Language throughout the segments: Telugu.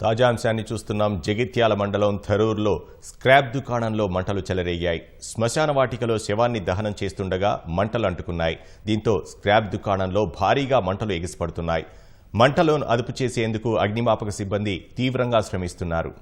తాజా అంశాన్ని చూస్తున్నాం. జగిత్యాల మండలం థరూర్లో స్క్రాప్ దుకాణంలో మంటలు చెలరేగాయి. శ్మశాన వాటికలో శవాన్ని దహనం చేస్తుండగా మంటలు అంటుకున్నాయి. దీంతో స్క్రాప్ దుకాణంలో భారీగా మంటలు ఎగిసిపడుతున్నాయి. మంటలను అదుపు చేసేందుకు అగ్నిమాపక సిబ్బంది తీవ్రంగా శ్రమిస్తున్నారు.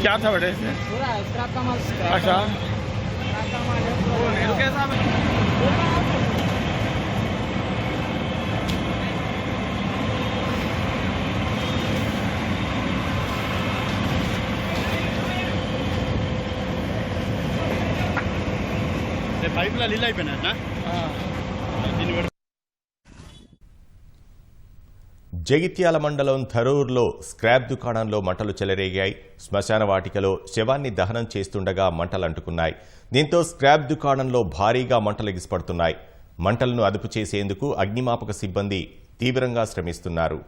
क्या था बेटे इसमें? पूरा स्क्रैप का माल। अच्छा పైపుల నీళ్ళు అయిపోయినా జగిత్యాల మండలం థరూర్లో స్క్రాప్ దుకాణంలో మంటలు చెలరేగాయి. శ్మశాన వాటికలో శవాన్ని దహనం చేస్తుండగా మంటలు అంటుకున్నాయి. దీంతో స్క్రాప్ దుకాణంలో భారీగా మంటలు ఎగిసిపడుతున్నాయి. మంటలను అదుపు చేసేందుకు అగ్నిమాపక సిబ్బంది తీవ్రంగా శ్రమిస్తున్నారు.